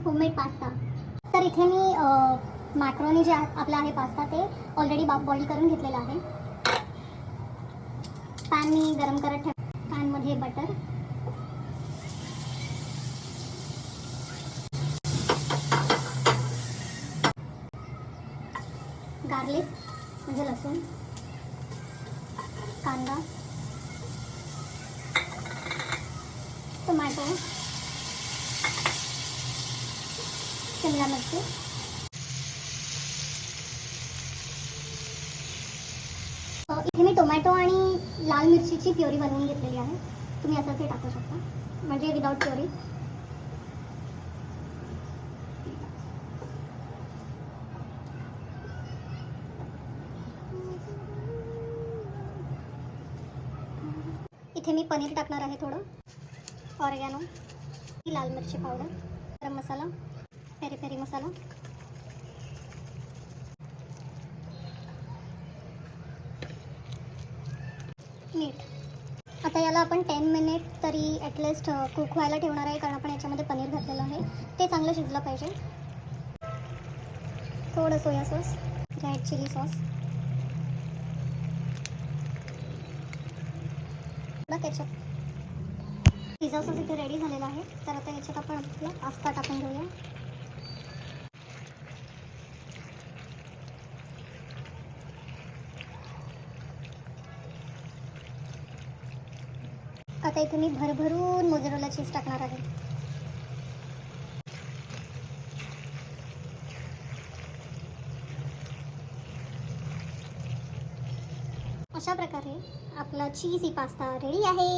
Homemade pasta. तर इथे मी macaroni जे आपला आहे पास्ता ते ऑलरेडी बॉईल करून घेतलेला आहे। पॅन मी गरम करत ठेव, पॅनमध्ये बटर, गार्लिक म्हणजे लसूण, कांदा, टोमॅटो, शिमला मिरची, इथे मी टोमॅटो आणि लाल मिरचीची प्युरी बनवून घेतलेली आहे। तुम्ही असंच टाकू शकता, म्हणजे विदाउट प्युरी। इथे मी पनीर टाकणार आहे, थोडं ऑरेगॅनो, लाल मिरची पावडर, गरम मसाला, पेरी पेरी मसाला, मीठ। आता याला आपण 10 मिनिट तरी ॲटलिस्ट कुक व्हायला ठेवणार आहे, कारण आपण याच्यामध्ये पनीर घातलेलं आहे, ते चांगलं शिजलं पाहिजे। थोडं soya sauce, red chilli sauce, थोडा केचप। पिझ्झा सॉस इथे रेडी झालेला आहे, तर आता याच्यात आपण आपला पास्ता टाकून घेऊया। आता इथे मी भरभरून मोझरेला चीज टाकणार आहे। अशा प्रकारे आपला चीजी पास्ता रेडी आहे।